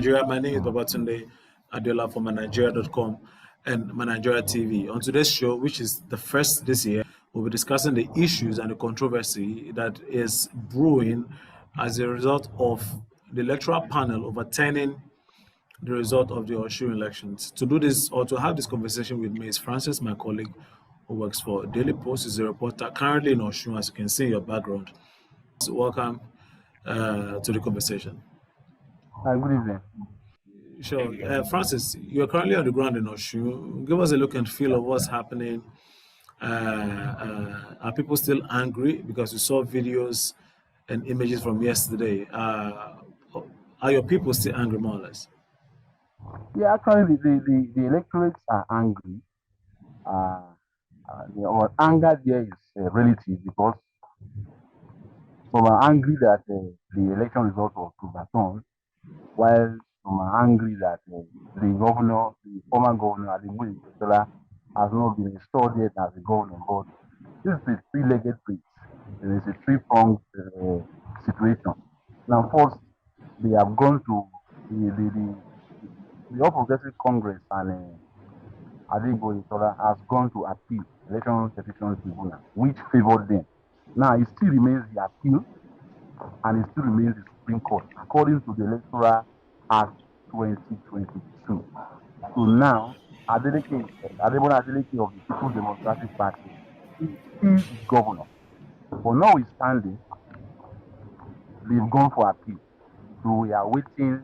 Nigeria. My name is Babatunde Adiola from MyNigeria.com and MyNigeria TV. On today's show, which is the first this year, we'll be discussing the issues and the controversy that is brewing as a result of the electoral panel overturning the result of the Osun elections. To do this or to have this conversation with me is Francis, my colleague who works for Daily Post, is a reporter currently in Osun, as you can see in your background. So welcome to the conversation. Good evening. Sure. Francis, you're currently on the ground in Osun. Give us a look and feel of what's happening. Are people still angry? Because we saw videos and images from yesterday. Are your people still angry, more or less? Yeah, actually, the electorates are angry. Our anger there is relative because some are angry that the election result was overturned, while some are angry that the former governor, Adibuli, has not been installed yet as a governor. But this is a three-legged street. It is a three-pronged situation. Now, first, they have gone to the All Progressive Congress and Adibuli has gone to appeal election petition tribunal, which favored them. Now, it still remains the appeal, and it still remains the Supreme Court, according to the Electoral Act 2022. So now, Adebola Adeleke of the People's Democratic Party is still the governor. But notwithstanding, they've gone for appeal. So we are waiting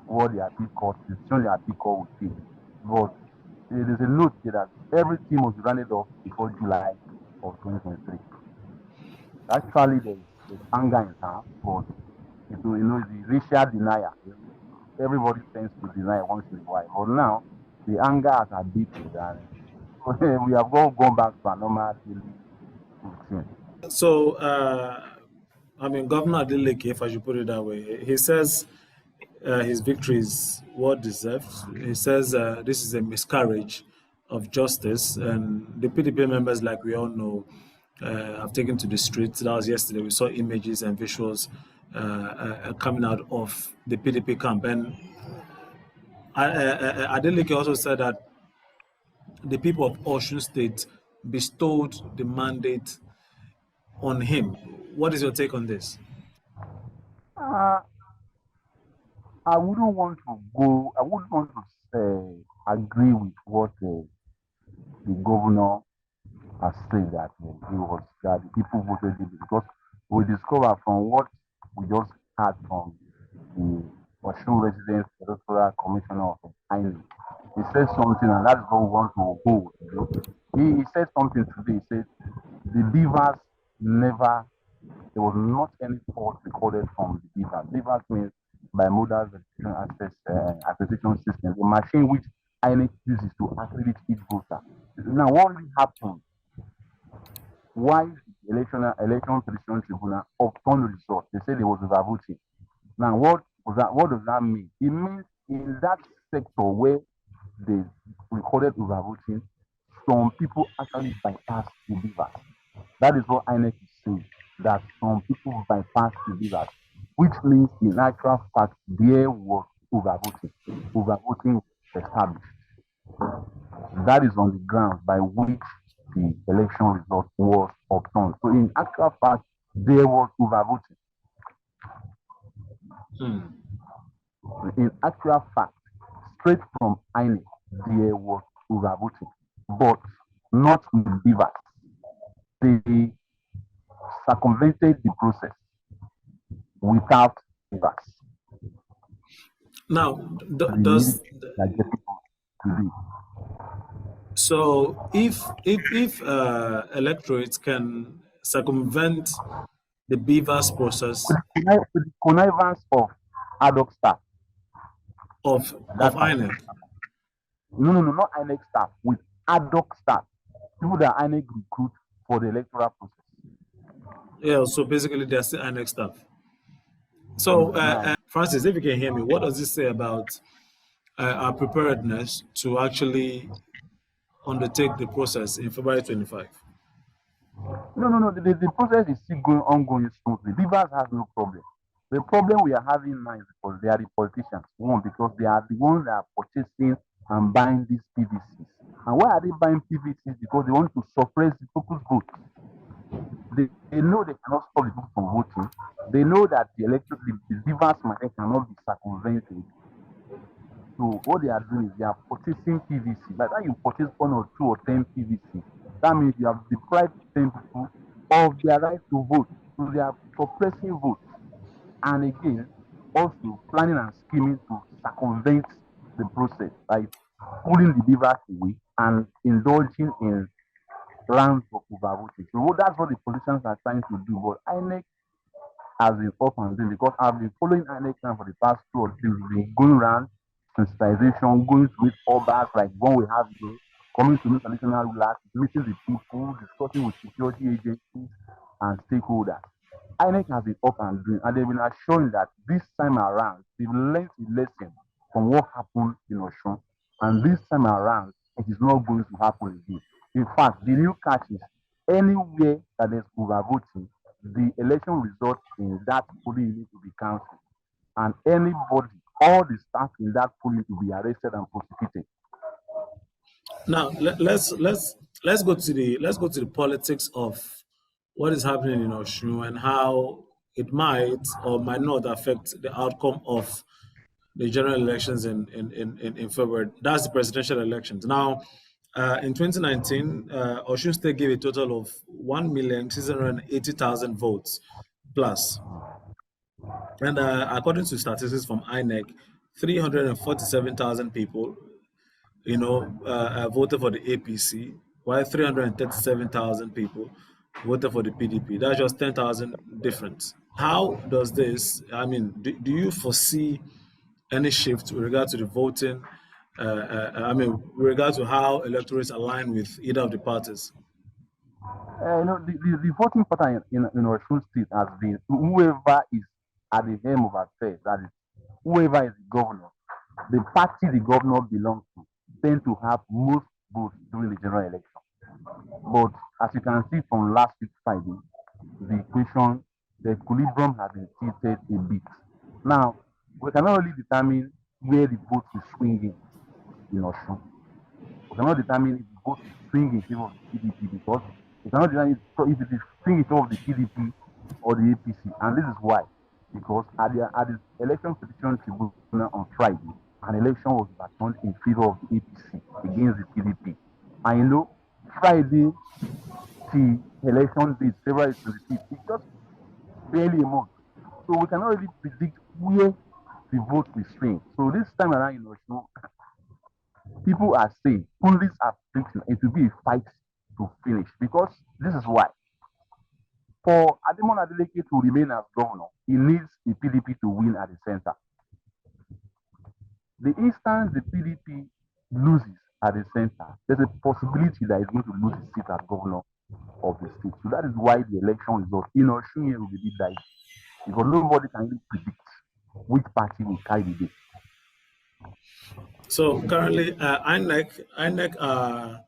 what the appeal court, the decision the appeal court will take. But there is a note here that everything must be rounded off before July of 2023. Actually, there's anger in town, but the racial denial. Everybody tends to deny once in a while. But now, the anger has abated, and we have all gone back to a normal daily routine. So, Governor Adeleke, if I should put it that way, he says his victory is well deserved. He says this is a miscarriage of justice, and the PDP members, like we all know, have taken to the streets. That was yesterday. We saw images and visuals coming out of the PDP camp. And Adeleke also said that the people of Osun State bestowed the mandate on him. What is your take on this? I wouldn't want to agree with what the governor has said that that the people voted him, because we discover from what we just heard from the Osun Resident Electoral Commissioner of INEC. He said something, and that's what we want to go. He said something today. He said the beavers there was not any fault recorded from the beavers. Beavers means by modal verification accreditation system, the machine which INEC uses to accredit each voter. Now, what really happened? Why the election petition tribunal upturned the result? They said there was overvoting. Now, what does that mean? It means in that sector where they recorded overvoting, some people actually bypassed the beavers. That is what INEC is saying, that some people bypassed the beavers, which means in actual fact there was overvoting. Overvoting was established. That is on the ground by which the election result was obtained. So in actual fact, there was overvoting. In actual fact, straight from INEC, there was overvoting, but not with beavers. They circumvented the process without beavers. Now, so if electorates can circumvent the beavers process with the connivance of ad hoc staff of INEC. No, not INEC staff, with ad hoc staff, people that INEC recruit for the electoral process. Yeah, so basically they're still INEC staff. So, Francis, if you can hear me, what does this say about our preparedness to actually undertake the process in February 25? No. The process is still ongoing smoothly. Beavers has no problem. The problem we are having now is because they are the politicians. One, because they are the ones that are purchasing and buying these PVCs. And why are they buying PVCs? Because they want to suppress the people's vote. They know they cannot stop the people from voting. They know that the reverse market cannot be circumvented. So what they are doing is they are purchasing PVC. By the time you purchase 1 or 2 or 10 PVC, that means you have deprived 10 people of their right to vote. So they are suppressing votes. And again, also planning and scheming to circumvent the process by pulling the beavers away and indulging in rounds of overvoting. So that's what the politicians are trying to do. But INEC has been up and down because I've been following INEC now for the past 2 or 3 weeks. Been going around sensitization, going to meet others like one we have here, coming to meet traditional rulers, meeting the people, discussing with security agencies and stakeholders. INEC has been up and doing, and they've been assuring that this time around, they've learned a lesson from what happened in Osun, and this time around, it is not going to happen again. In fact, the new catch is anywhere that there's overvoting, the election results in that polling unit to be cancelled, and anybody, all the staff in that polling to be arrested and prosecuted. Now let's go to the politics of what is happening in Osun and how it might or might not affect the outcome of the general elections in February. That's the presidential elections. Now, in 2019, Osun State gave a total of 1,680,000 votes plus. And according to statistics from INEC, 347,000 people, voted for the APC, while 337,000 people voted for the PDP. That's just 10,000 difference. How does this, I mean, do you foresee any shift with regard to the voting? With regard to how electorates align with either of the parties? The voting pattern in Osun State has been whoever is at the helm of affairs, that is, whoever is the governor, the party the governor belongs to, tend to have most votes during the general election. But as you can see from last week Friday, the equation, the equilibrium has been tilted a bit. Now, we cannot really determine where the vote is swinging in Osun. We cannot determine if the vote is swinging in favor of the PDP because we cannot determine if it is swinging in favor of the PDP or the APC. And this is why. Because at the election petition tribunal on Friday, an election was overturned in favor of the APC against the PDP. And Friday, the election date, February 25th, it's just barely a month. So we cannot really predict where the vote will swing. So this time around, people are saying, pundits are predicting it will be a fight to finish because this is why. For Ademon Adeleke to remain as governor, he needs the PDP to win at the center. The instant the PDP loses at the center, there's a possibility that he's going to lose his seat as governor of the state. So that is why the election result in Osun will be dicey because nobody can really predict which party will carry the day. So currently, INEC are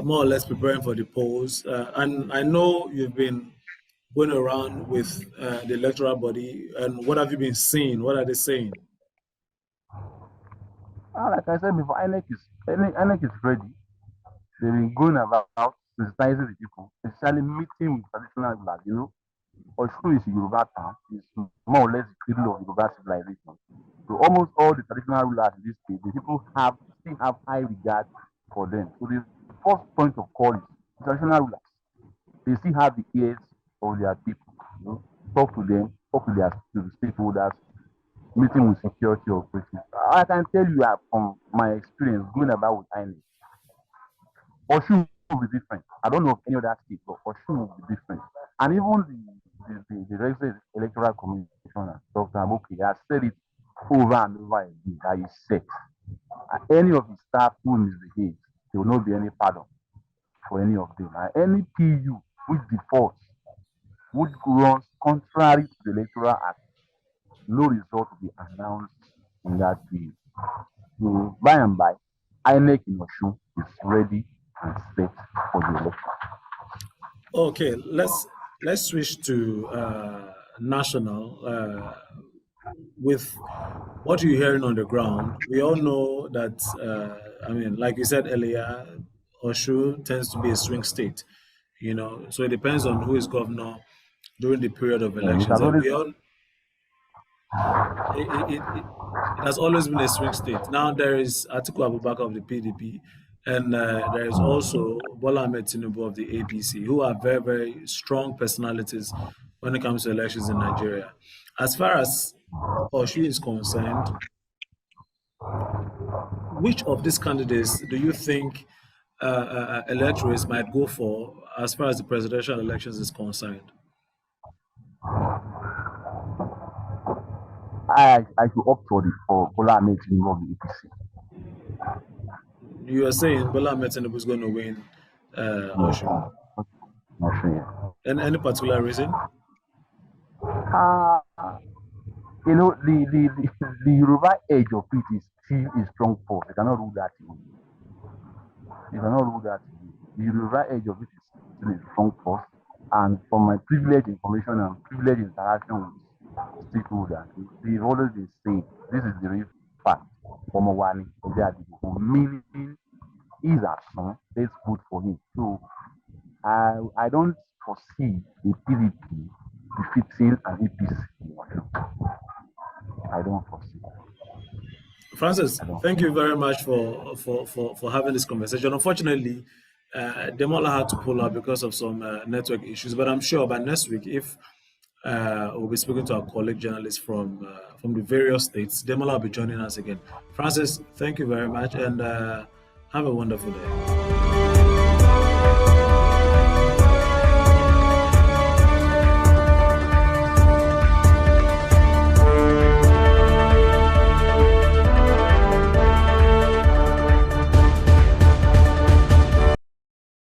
more or less preparing for the polls, and I know you've been going around with the electoral body. And what have you been seeing? What are they saying? Like I said before, INEC is ready. They've been going about sensitizing the people, especially meeting with traditional rulers. Osun is a Yoruba town. It's more or less the cradle of Yoruba civilization. So almost all the traditional rulers in this state, the people still have high regard for them. So the first point of call is traditional rulers. They still have the ears of their people. Talk to them, talk to the stakeholders, meeting with security operatives. I can tell you from my experience going about with INEC, Osun will be different. I don't know of any other state, but Osun will be different. And even the resident electoral commissioner, Dr. Amoki, has said it over and over again that he said any of the staff who misbehaves, there will not be any pardon for any of them. And any PU which defaults, which runs contrary to the electoral act, no result will be announced in that PU. So by and by, INEC in Osun is ready and set for the election. Okay, let's switch to national, with what you're hearing on the ground, we all know that, I mean, like you said earlier, Osun tends to be a swing state, so it depends on who is governor during the period of It elections. has And always we all, it has always been a swing state. Now there is Atiku Abubakar of the PDP, and there is also Bola Ahmed Tinubu of the APC, who are very, very strong personalities when it comes to elections in Nigeria. As far as Osun is concerned, which of these candidates do you think electorates might go for as far as the presidential elections is concerned? I should opt for Bola Ahmed Tinubu of the APC. You are saying Bola Ahmed Tinubu is going to win Yes, Osun. not sure yet. And any particular reason? Uh, the Yoruba edge of it is still a strong force. You cannot rule that away. You cannot rule that away. The Yoruba edge of it is still a strong force. And from my privileged information and privileged interaction with stakeholders, they've always been saying this is the real fact. Omowani, meaning is our son, let's vote for him. So I don't foresee a PDP defeating an APC. I don't foresee. Francis, I don't. thank you very much for having this conversation. Unfortunately, Demola had to pull out because of some network issues, but I'm sure by next week, if we'll be speaking to our colleague journalists from the various states, Demola will be joining us again. Francis, thank you very much, and have a wonderful day.